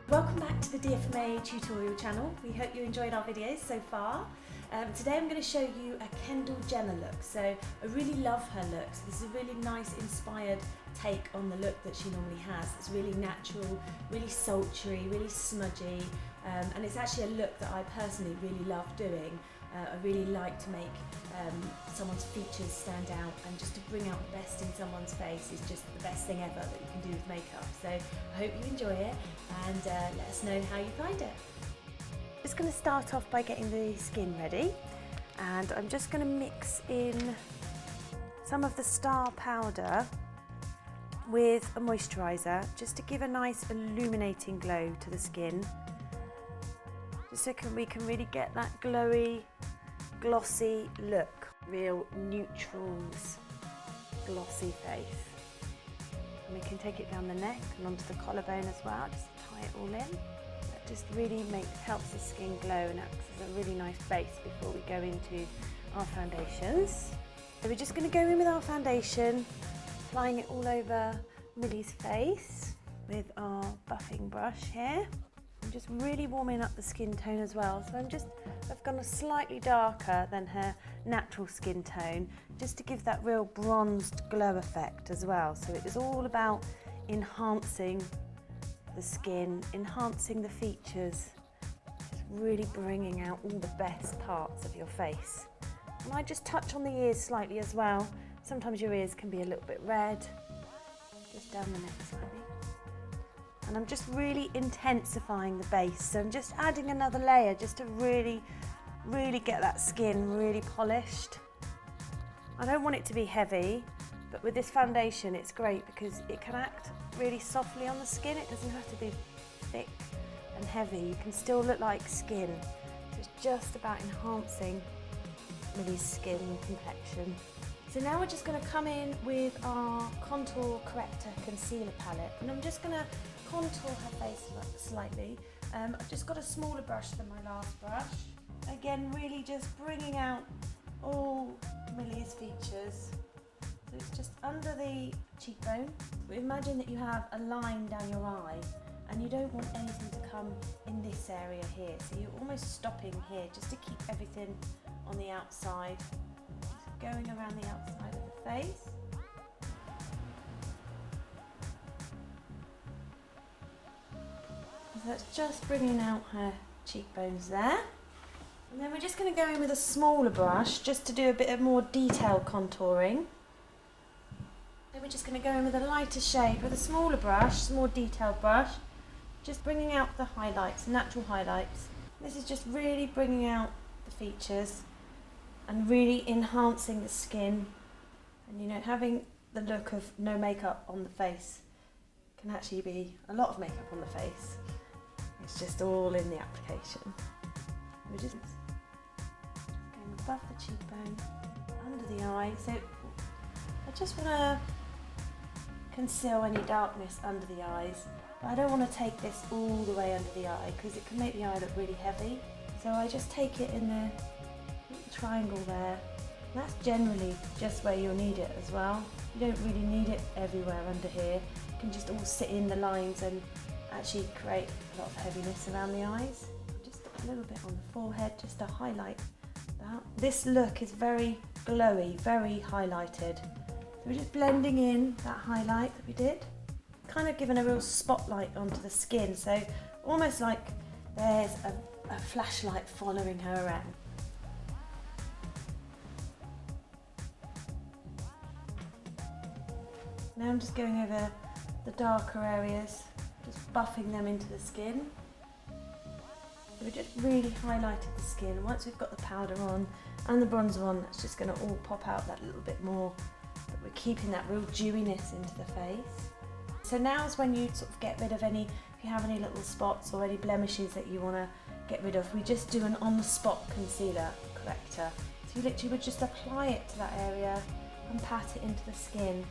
Welcome back to the DFMA tutorial channel. We hope you enjoyed our videos so far. Today I'm going to show you a Kendall Jenner look. So I really love her look. So this is a really nice inspired take on the look that she normally has. It's really natural, really sultry, really smudgy, and it's actually a look that I personally really love doing. I really like to make someone's features stand out, and just to bring out the best in someone's face is just the best thing ever that you can do with makeup. So I hope you enjoy it, and let us know how you find it. Just going to start off by getting the skin ready, and I'm just going to mix in some of the star powder with a moisturiser just to give a nice illuminating glow to the skin, just so we can really get that glowy, glossy look, real neutrals, glossy face. And we can take it down the neck and onto the collarbone as well, just tie it all in. That just really helps the skin glow and acts as a really nice base before we go into our foundations. So we're just going to go in with our foundation, applying it all over Millie's face with our buffing brush here. I'm just really warming up the skin tone as well. So I've gone a slightly darker than her natural skin tone, just to give that real bronzed glow effect as well. So it is all about enhancing the skin, enhancing the features, just really bringing out all the best parts of your face. And I just touch on the ears slightly as well. Sometimes your ears can be a little bit red, just down the neck slightly. And I'm just really intensifying the base. So I'm just adding another layer just to really get that skin really polished. I don't want it to be heavy, but with this foundation it's great because it can act really softly on the skin. It doesn't have to be thick and heavy. You can still look like skin. So it's just about enhancing Millie's skin complexion. So now we're just going to come in with our contour corrector concealer palette, and I'm just going to contour her face slightly. I've just got a smaller brush than my last brush. Again, really just bringing out all Millie's features. So it's just under the cheekbone. Imagine that you have a line down your eye, and you don't want anything to come in this area here. So you're almost stopping here just to keep everything on the outside. Just going around the outside of the face. So that's just bringing out her cheekbones there. And then we're just going to go in with a smaller brush just to do a bit of more detailed contouring. Then we're just going to go in with a lighter shade with a smaller brush, more detailed brush, just bringing out the highlights, natural highlights. This is just really bringing out the features and really enhancing the skin. And you know, having the look of no makeup on the face can actually be a lot of makeup on the face. It's just all in the application. We're just going above the cheekbone, under the eye. So I just want to conceal any darkness under the eyes. But I don't want to take this all the way under the eye because it can make the eye look really heavy. So I just take it in the triangle there. And that's generally just where you'll need it as well. You don't really need it everywhere under here. It can just all sit in the lines and actually create a lot of heaviness around the eyes. Just a little bit on the forehead just to highlight that. This look is very glowy, very highlighted. So we're just blending in that highlight that we did, kind of giving a real spotlight onto the skin, so almost like there's a flashlight following her around. Now I'm just going over the darker areas, just buffing them into the skin. So we just really highlighted the skin, and once we've got the powder on and the bronzer on, that's just going to all pop out that little bit more, but we're keeping that real dewiness into the face. So now is when you sort of get rid of if you have any little spots or any blemishes that you want to get rid of. We just do an on-the-spot concealer corrector. So you literally would just apply it to that area and pat it into the skin.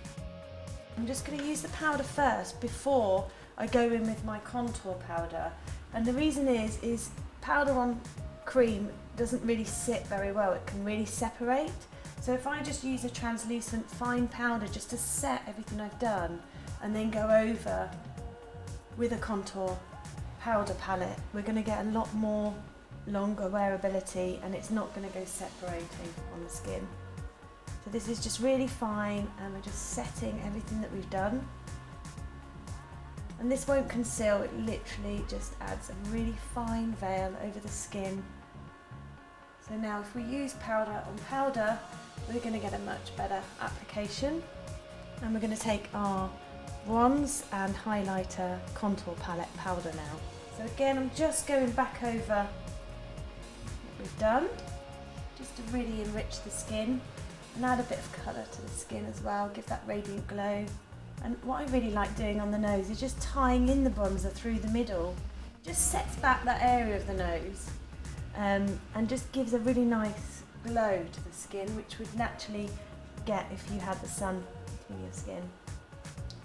I'm just going to use the powder first before I go in with my contour powder, and the reason is powder on cream doesn't really sit very well. It can really separate. So if I just use a translucent fine powder just to set everything I've done, and then go over with a contour powder palette, we're going to get a lot more longer wearability and it's not going to go separating on the skin. So this is just really fine and we're just setting everything that we've done. And this won't conceal, it literally just adds a really fine veil over the skin. So now if we use powder on powder, we're going to get a much better application. And we're going to take our bronze and highlighter contour palette powder now. So again, I'm just going back over what we've done, just to really enrich the skin and add a bit of colour to the skin as well, give that radiant glow. And what I really like doing on the nose is just tying in the bronzer through the middle. Just sets back that area of the nose and just gives a really nice glow to the skin, which would naturally get if you had the sun in your skin.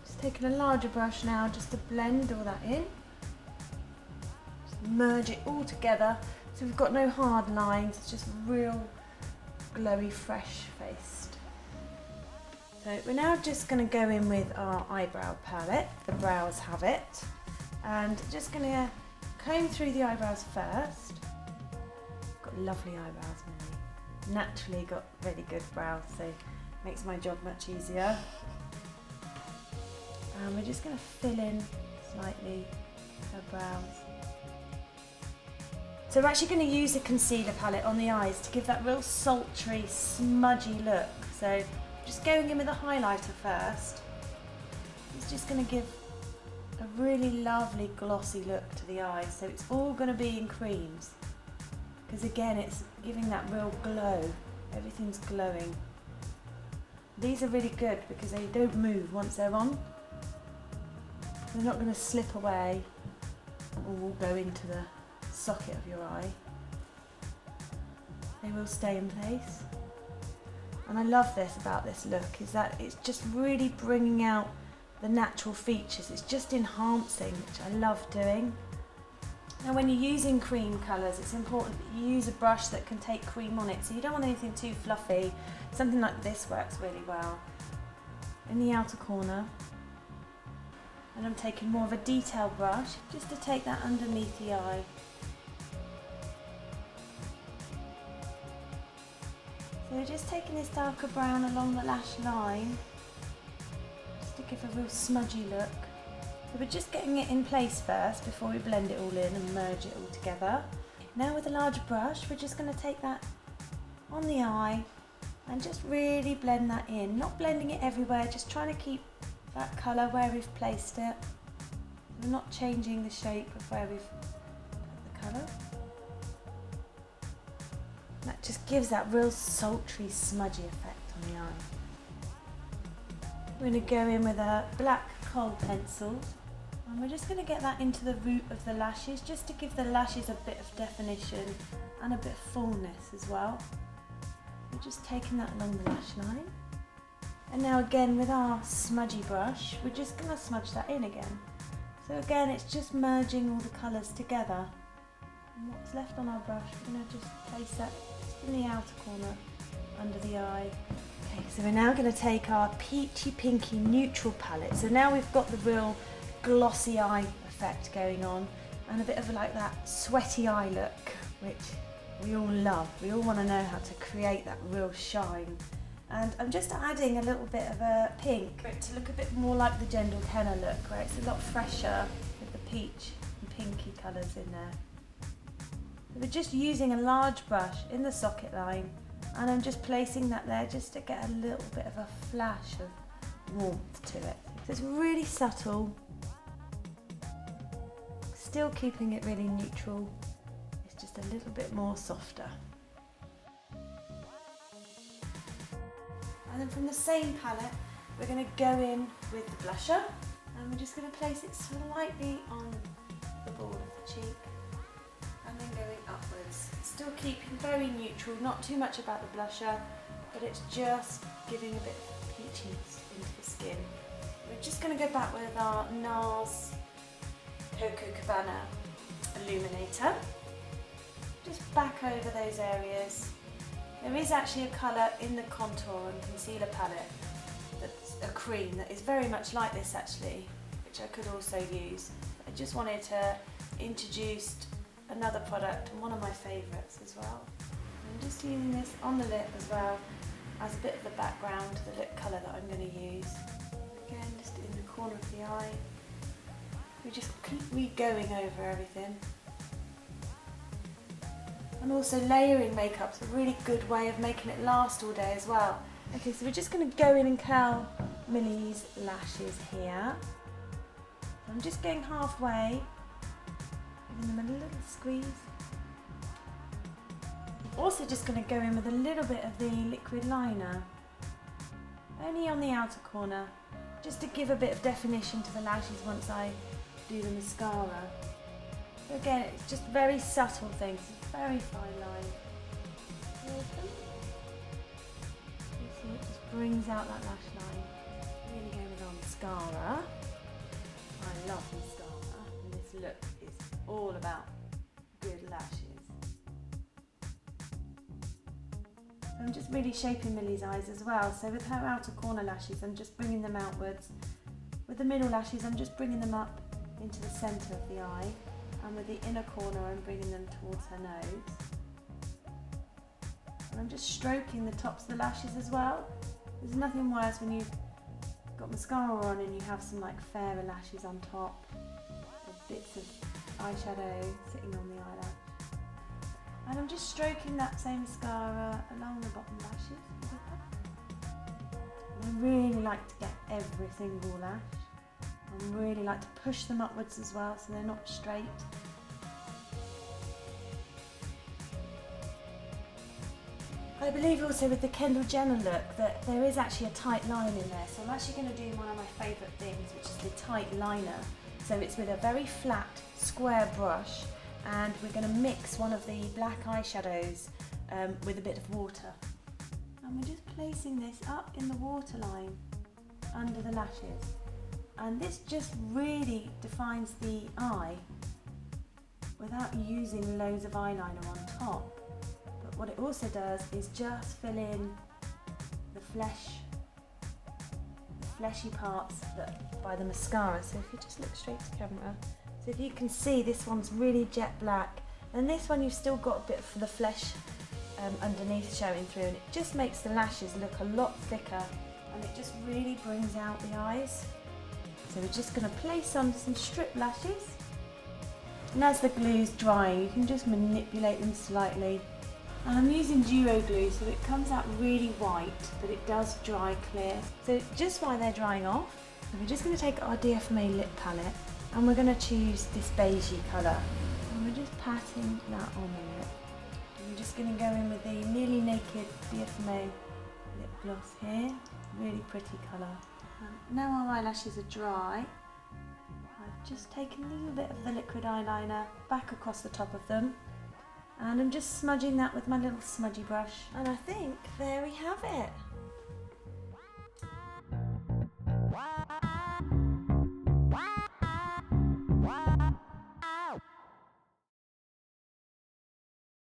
Just taking a larger brush now just to blend all that in. Just merge it all together so we've got no hard lines, it's just real glowy, fresh faced. So we're now just going to go in with our eyebrow palette, the brows have it, and just going to comb through the eyebrows first. Got lovely eyebrows, Millie. Naturally got really good brows, so makes my job much easier. And we're just going to fill in slightly her brows. So we're actually going to use a concealer palette on the eyes to give that real sultry, smudgy look. So just going in with a highlighter first. It's just going to give a really lovely glossy look to the eyes. So it's all going to be in creams. Because again, it's giving that real glow. Everything's glowing. These are really good because they don't move once they're on. They're not going to slip away or will go into the socket of your eye. They will stay in place. And I love this about this look is that it's just really bringing out the natural features. It's just enhancing, which I love doing. Now when you're using cream colours, it's important that you use a brush that can take cream on it. So you don't want anything too fluffy. Something like this works really well. In the outer corner. And I'm taking more of a detail brush just to take that underneath the eye. So we're just taking this darker brown along the lash line, just to give a real smudgy look. So we're just getting it in place first before we blend it all in and merge it all together. Now with a larger brush, we're just going to take that on the eye and just really blend that in. Not blending it everywhere, just trying to keep that colour where we've placed it. We're not changing the shape of where we've put the colour. That just gives that real sultry, smudgy effect on the eye. We're going to go in with a black kohl pencil and we're just going to get that into the root of the lashes just to give the lashes a bit of definition and a bit of fullness as well. We're just taking that along the lash line. And now again with our smudgy brush, we're just going to smudge that in again. So again, it's just merging all the colours together. And what's left on our brush, we're going to just place that in the outer corner under the eye. Okay, so we're now going to take our peachy pinky neutral palette. So now we've got the real glossy eye effect going on and a bit of like that sweaty eye look, which we all love. We all want to know how to create that real shine. And I'm just adding a little bit of a pink for it to look a bit more like the Jenna Kendall look, where it's a lot fresher with the peach and pinky colours in there. We're just using a large brush in the socket line and I'm just placing that there just to get a little bit of a flash of warmth to it. So it's really subtle, still keeping it really neutral, it's just a little bit more softer. And then from the same palette, we're going to go in with the blusher and we're just going to place it slightly on the ball of the cheek. And then going upwards. Still keeping very neutral, not too much about the blusher, but it's just giving a bit of peachiness into the skin. We're just going to go back with our Nars COPACABANA Illuminator. Just back over those areas. There is actually a colour in the contour and concealer palette that's a cream that is very much like this actually, which I could also use. I just wanted to introduced another product, and one of my favourites as well. I'm just using this on the lip as well as a bit of the background, the lip colour that I'm going to use. Again, just in the corner of the eye. We just keep going over everything. And also layering makeup's a really good way of making it last all day as well. Okay, so we're just going to go in and curl Millie's lashes here. I'm just going halfway, giving them a little squeeze. Also just going to go in with a little bit of the liquid liner, only on the outer corner, just to give a bit of definition to the lashes once I do the mascara. So again, it's just very subtle things, it's a very fine line. You see, it just brings out that lash line. Really go with our mascara. I love mascara, and this look is all about good lashes. I'm just really shaping Millie's eyes as well. So with her outer corner lashes, I'm just bringing them outwards. With the middle lashes, I'm just bringing them up into the centre of the eye. And with the inner corner, I'm bringing them towards her nose. And I'm just stroking the tops of the lashes as well. There's nothing worse when you've got mascara on and you have some like fairer lashes on top, or bits of eyeshadow sitting on the eyelash. And I'm just stroking that same mascara along the bottom lashes. I really like to get every single lash. I really like to push them upwards as well so they're not straight. I believe also with the Kendall Jenner look that there is actually a tight line in there, so I'm actually going to do one of my favourite things, which is the tight liner. So it's with a very flat square brush, and we're going to mix one of the black eyeshadows with a bit of water. And we're just placing this up in the waterline under the lashes. And this just really defines the eye without using loads of eyeliner on top. But what it also does is just fill in the fleshy parts by the mascara. So if you just look straight to camera, so if you can see, this one's really jet black, and this one you've still got a bit of the flesh underneath showing through, and it just makes the lashes look a lot thicker, and it just really brings out the eyes. So we're just going to place on some strip lashes, and as the glue's drying you can just manipulate them slightly. And I'm using duo glue, so it comes out really white, but it does dry clear. So just while they're drying off, we're just going to take our DFMA lip palette, and we're going to choose this beigey colour, and we're just patting that on the lip. And we're just going to go in with the Nearly Naked DFMA lip gloss here, really pretty colour. Now our eyelashes are dry, I've just taken a little bit of the liquid eyeliner back across the top of them, and I'm just smudging that with my little smudgy brush. And I think there we have it.